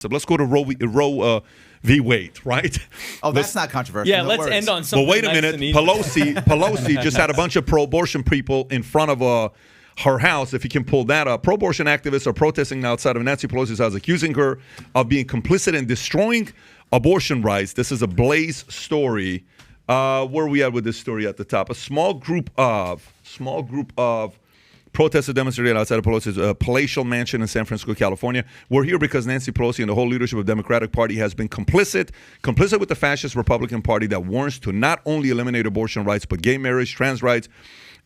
So let's go to Roe v. Wade, right? Oh, that's not controversial. Yeah, No let's worries. end on something. But wait a nice minute. and easy. Pelosi just had a bunch of pro-abortion people in front of her house, if you can pull that up. Pro-abortion activists are protesting outside of Nancy Pelosi's house, accusing her of being complicit in destroying abortion rights. This is a Blaze story. Where are we at with this story at the top? A small group of protesters demonstrated outside of Pelosi's palatial mansion in San Francisco, California. We're here because Nancy Pelosi and the whole leadership of the Democratic Party has been complicit with the fascist Republican Party that warns to not only eliminate abortion rights, but gay marriage, trans rights,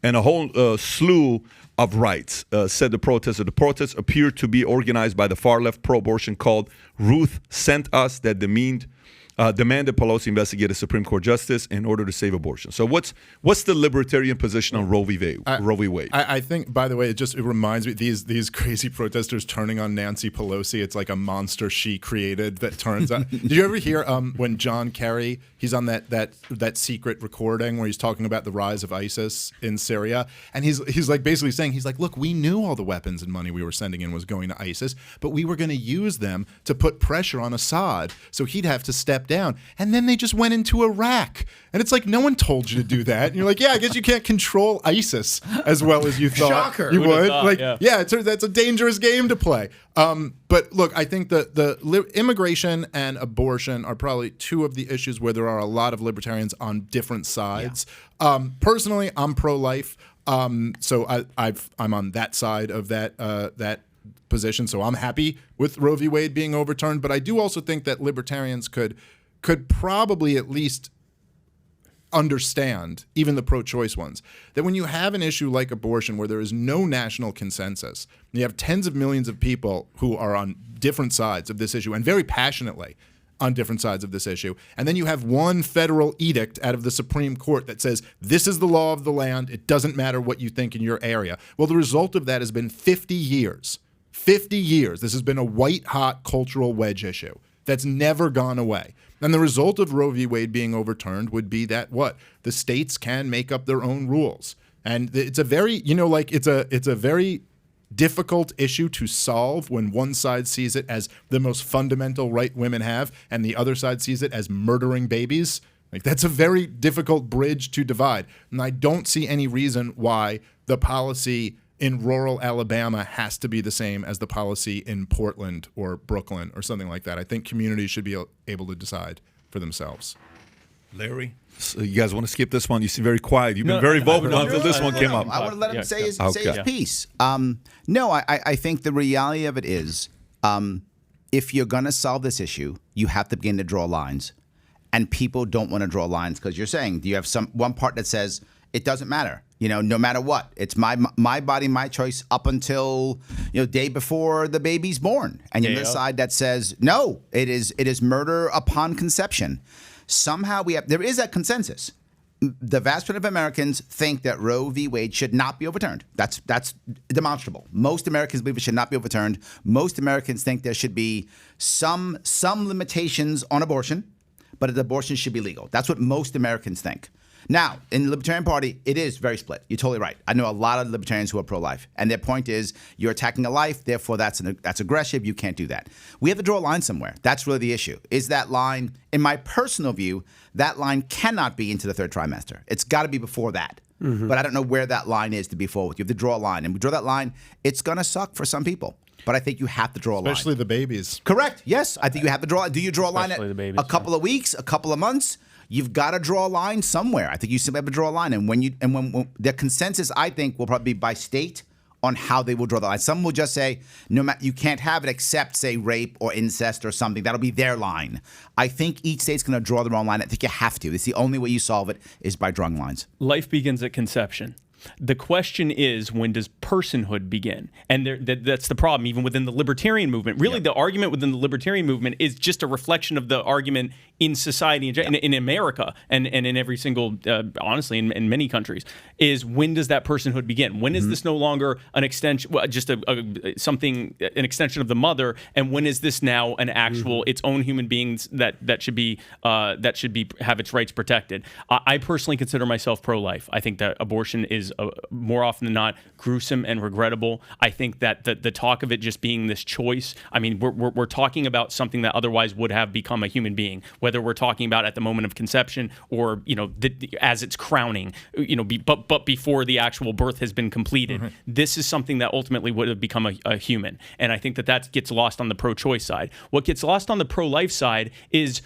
and a whole slew of rights, said the protesters. The protests appear to be organized by the far-left pro-abortion called Ruth Sent Us that demanded Pelosi investigate a Supreme Court justice in order to save abortion. So what's the libertarian position on Roe v. Wade? I think, by the way, it reminds me these crazy protesters turning on Nancy Pelosi. It's like a monster she created that turns on. Did you ever hear when John Kerry, he's on that secret recording where he's talking about the rise of ISIS in Syria, and he's like basically saying, he's like, look, we knew all the weapons and money we were sending in was going to ISIS, but we were going to use them to put pressure on Assad so he'd have to step down. And then they just went into Iraq. And it's like, no one told you to do that. And you're like, yeah, I guess you can't control ISIS as well as you thought Shocker. you would. Thought, That's a dangerous game to play. But look, I think the immigration and abortion are probably two of the issues where there are a lot of libertarians on different sides. Yeah. Personally, I'm pro-life. So I'm on that side of that position. So I'm happy with Roe v. Wade being overturned. But I do also think that libertarians could probably at least understand, even the pro-choice ones, that when you have an issue like abortion where there is no national consensus, and you have tens of millions of people who are on different sides of this issue and very passionately on different sides of this issue, and then you have one federal edict out of the Supreme Court that says this is the law of the land, it doesn't matter what you think in your area. Well, the result of that has been 50 years. 50 years. This has been a white-hot cultural wedge issue that's never gone away. And the result of Roe v. Wade being overturned would be that the states can make up their own rules. And it's a very, it's a very difficult issue to solve when one side sees it as the most fundamental right women have and the other side sees it as murdering babies. Like, that's a very difficult bridge to divide. And I don't see any reason why the policy in rural Alabama has to be the same as the policy in Portland or Brooklyn or something like that. I think communities should be able to decide for themselves. Larry? So you guys want to skip this one? You seem very quiet. You've been very vocal until this one came up. I want to let him say his piece. Yeah. I think the reality of it is, if you're going to solve this issue, you have to begin to draw lines. And people don't want to draw lines because you're saying, do you have one part that says it doesn't matter? No matter what, it's my body, my choice up until day before the baby's born, and you decide that says no, it is murder upon conception. Somehow there is a consensus. The vast majority of Americans think that Roe v. Wade should not be overturned. That's demonstrable. Most Americans believe it should not be overturned. Most Americans think there should be some limitations on abortion, but abortion should be legal. That's what most Americans think. Now, in the Libertarian Party, it is very split. You're totally right. I know a lot of libertarians who are pro-life, and their point is you're attacking a life, therefore that's aggressive. You can't do that. We have to draw a line somewhere. That's really the issue. Is that line, in my personal view, that line cannot be into the third trimester. It's got to be before that. Mm-hmm. But I don't know where that line is to be forward. You have to draw a line, and we draw that line. It's going to suck for some people. But I think you have to draw a line. Especially the babies. Correct. Yes. I think you have to draw. Do you draw a line at a couple of weeks, a couple of months? You've got to draw a line somewhere. I think you simply have to draw a line. And when the consensus, I think, will probably be by state on how they will draw the line. Some will just say, you can't have it except, say, rape or incest or something. That'll be their line. I think each state's going to draw their own line. I think you have to. It's the only way you solve it is by drawing lines. Life begins at conception. The question is, when does personhood begin? And that's the problem, even within the libertarian movement. Really, the argument within the libertarian movement is just a reflection of the argument in society, in America, and in every single, honestly, in many countries, is when does that personhood begin? When is this no longer an extension, just an extension of the mother, and when is this now an actual, its own human beings that should be have its rights protected? I personally consider myself pro-life. I think that abortion is more often than not gruesome and regrettable. I think that the talk of it just being this choice, I mean, we're talking about something that otherwise would have become a human being, whether we're talking about at the moment of conception or, as it's crowning, but before the actual birth has been completed. Mm-hmm. This is something that ultimately would have become a human. And I think that gets lost on the pro-choice side. What gets lost on the pro-life side is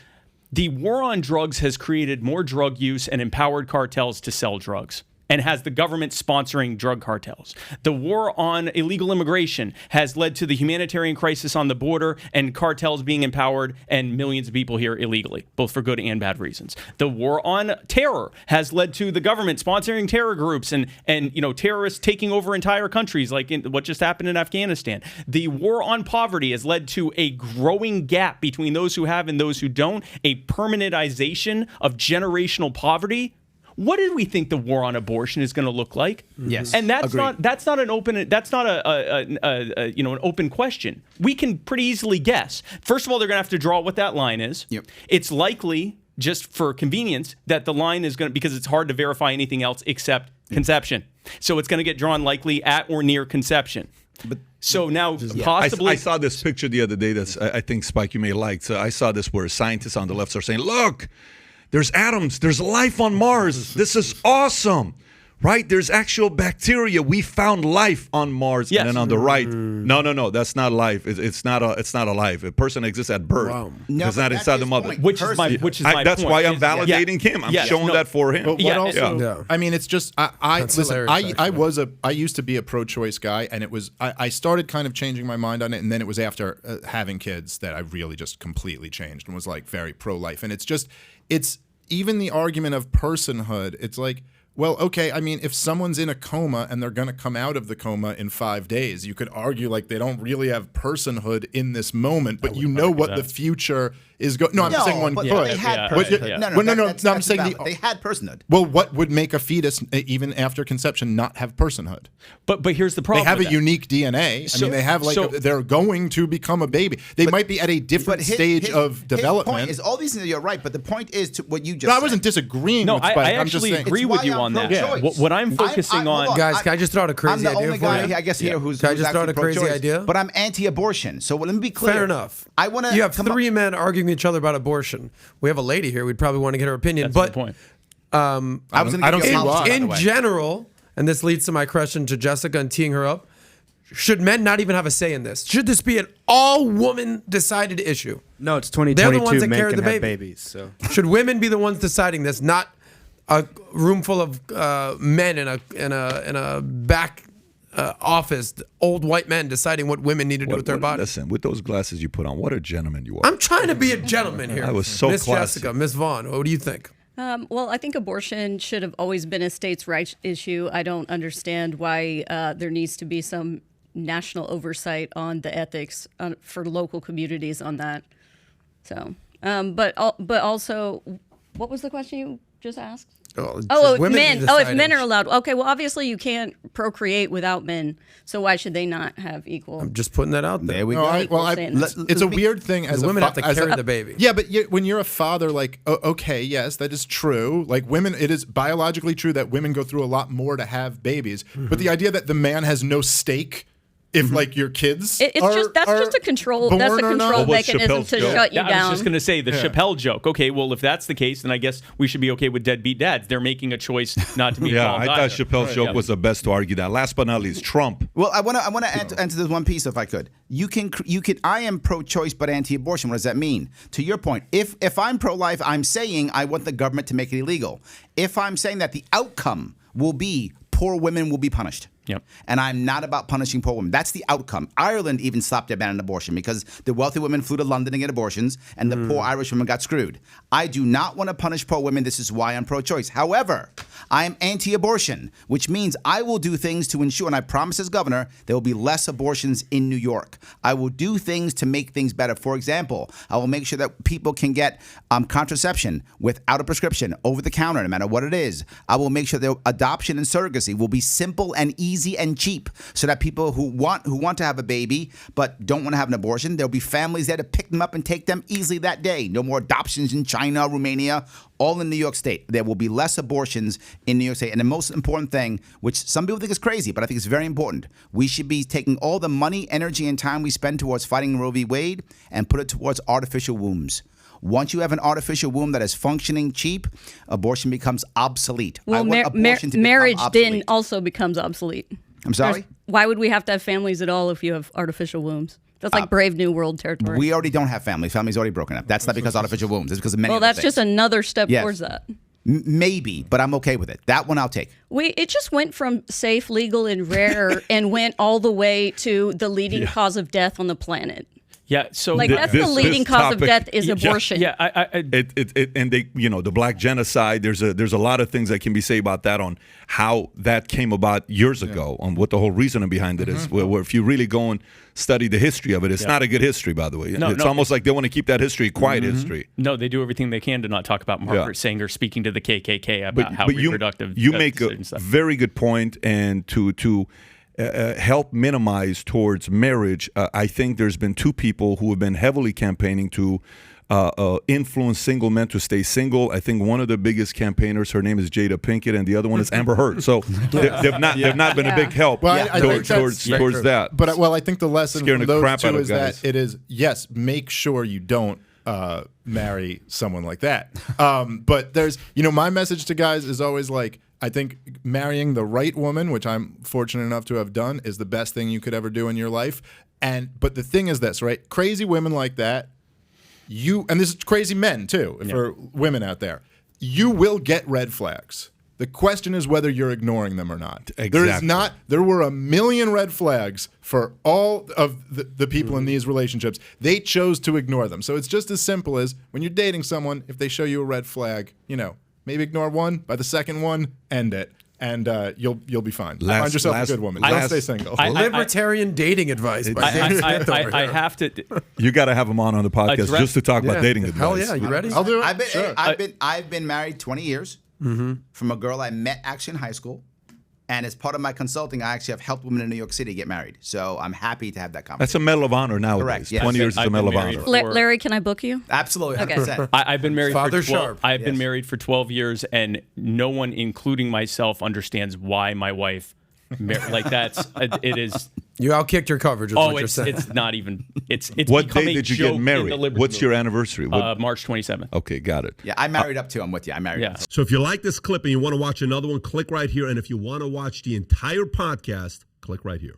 the war on drugs has created more drug use and empowered cartels to sell drugs, and has the government sponsoring drug cartels. The war on illegal immigration has led to the humanitarian crisis on the border and cartels being empowered and millions of people here illegally, both for good and bad reasons. The war on terror has led to the government sponsoring terror groups and terrorists taking over entire countries, like what just happened in Afghanistan. The war on poverty has led to a growing gap between those who have and those who don't, a permanentization of generational poverty. What did we think the war on abortion is going to look like? Yes, and that's not an open question. We can pretty easily guess. First of all, they're going to have to draw what that line is. Yep. It's likely, just for convenience, that the line is going to, because it's hard to verify anything else except conception. So it's going to get drawn likely at or near conception. But so now, possibly, I saw this picture the other day that's I think Spike you may like. So I saw this where scientists on the left are saying, "Look, there's atoms, there's life on Mars. This is awesome." Right? There's actual bacteria. We found life on Mars. Yes. And then on the right, no, that's not life. It's not a life. A person exists at birth. Wow. It's not inside the mother. Which is my That's point. why I'm validating him. I'm showing that for him. But I mean, it's just I used to be a pro-choice guy, and it was I started kind of changing my mind on it, and then it was after having kids that I really just completely changed and was like very pro-life. And it's even the argument of personhood. It's like, well, okay, I mean, if someone's in a coma and they're going to come out of the coma in 5 days, you could argue like they don't really have personhood in this moment, but you know what the future is going. No, I'm saying one could. They had personhood. No, I'm saying they had personhood. Well, what would make a fetus, even after conception, not have personhood? But here's the problem. They have a unique DNA. I mean, they have they're going to become a baby. They might be at a different stage of development. His point is all these things. You're right, but the point is to what you just. I wasn't disagreeing. No, with Spike. I actually agree with you on that. Yeah. What I'm focusing on, guys, can I just throw out a crazy idea? I'm the only guy, I guess, here who's. Can I just throw out a crazy idea? But I'm anti-abortion. So let me be clear. Fair enough. I want to. You have three men arguing with each other about abortion. We have a lady here. We'd probably want to get her opinion. That's the point. I don't see why. In general, and this leads to my question to Jessica and teeing her up, should men not even have a say in this? Should this be an all-woman decided issue? No, it's 2022. They're the ones that men carry can the have baby. babies. So should women be the ones deciding this, not a room full of men in a back office, old white men deciding what women need to do with their bodies? Listen, with those glasses you put on, what a gentleman you are. I'm trying to be a gentleman here. I was so Miss classy. Jessica, Miss Vaugn, what do you think? Well, I think abortion should have always been a states' rights issue. I don't understand why there needs to be some national oversight on the ethics for local communities on that. So, but also, what was the question you just asked? If men are allowed. Okay, well, obviously you can't procreate without men, so why should they not have equal? I'm just putting that out there. There we go. It's a weird thing as women have to carry the baby. Yeah, but when you're a father, like, okay, yes, that is true. Like women, it is biologically true that women go through a lot more to have babies. Mm-hmm. But the idea that the man has no stake. If like your kids, that's just a control. That's a control mechanism to shut you down. I was just going to say the Chappelle joke. Okay, well, if that's the case, then I guess we should be okay with deadbeat dads. They're making a choice not to be involved. I thought Chappelle's joke was the best to argue that. Last but not least, Trump. Well, I want to answer this one piece if I could. You can. I am pro-choice but anti-abortion. What does that mean? To your point, if I'm pro-life, I'm saying I want the government to make it illegal. If I'm saying that the outcome will be poor women will be punished. Yep. And I'm not about punishing poor women. That's the outcome. Ireland even slapped their ban on abortion because the wealthy women flew to London to get abortions and the poor Irish women got screwed. I do not want to punish poor women. This is why I'm pro-choice. However, I am anti-abortion, which means I will do things to ensure, and I promise as governor, there will be less abortions in New York. I will do things to make things better. For example, I will make sure that people can get contraception without a prescription, over the counter, no matter what it is. I will make sure that adoption and surrogacy will be simple and easy easy and cheap, so that people who want to have a baby but don't want to have an abortion, there'll be families there to pick them up and take them easily that day. No more adoptions in China, Romania, all in New York State. There will be less abortions in New York State. And the most important thing, which some people think is crazy, but I think it's very important, we should be taking all the money, energy, and time we spend towards fighting Roe v. Wade and put it towards artificial wombs. Once you have an artificial womb that is functioning cheap, abortion becomes obsolete. Well, marriage then also becomes obsolete. I'm sorry? Why would we have to have families at all if you have artificial wombs? That's like Brave New World territory. We already don't have families. Families already broken up. That's not because of artificial wombs. It's because of many Well, other that's things. just another step Yes. towards that. Maybe, but I'm okay with it. That one I'll take. It just went from safe, legal, and rare and went all the way to the leading cause of death on the planet. Yeah, so Like that's the leading cause of death is abortion. Yeah, And they, the black genocide. There's a lot of things that can be said about that on how that came about years ago, on what the whole reasoning behind it is. Where if you really go and study the history of it, it's not a good history, by the way. It's almost like they want to keep that history quiet history. No, they do everything they can to not talk about Margaret Sanger speaking to the KKK about how reproductive. You make a very good point, and to help minimize towards marriage, I think there's been two people who have been heavily campaigning to influence single men to stay single. I think one of the biggest campaigners, her name is Jada Pinkett, and the other one is Amber Heard. So they've not been a big help towards that. But I think the lesson Scaring from the those crap out two of is guys. that it is, yes, make sure you don't marry someone like that. But there's, my message to guys is always like, I think marrying the right woman, which I'm fortunate enough to have done, is the best thing you could ever do in your life. But the thing is this, right? Crazy women like that, and this is crazy men too, for women out there, you will get red flags. The question is whether you're ignoring them or not. Exactly. There were a million red flags for all of the people in these relationships. They chose to ignore them. So it's just as simple as when you're dating someone, if they show you a red flag, maybe ignore one. By the second one, end it, and you'll be fine. Find yourself a good woman. Don't stay single. Libertarian dating advice. I have to. You got to have him on the podcast just to talk about dating advice. Hell yeah, you ready? I'll do it. I've been married 20 years from a girl I met actually in high school. And as part of my consulting, I actually have helped women in New York City get married. So I'm happy to have that conversation. That's a Medal of Honor nowadays. Correct, yes. 20 years is a Medal of Honor. Larry, can I book you? Absolutely, 100%. I've been married Father for 12. Sharpe. I've been married for 12 years, and no one, including myself, understands why my wife. It is. You outkicked your coverage. Is what you're saying. It's not even. It's What become day a did you joke get in married? the liberty What's your movement. anniversary? March 27th. Okay, got it. Yeah, I married up too. I'm with you. I married up. So if you like this clip and you want to watch another one, click right here. And if you want to watch the entire podcast, click right here.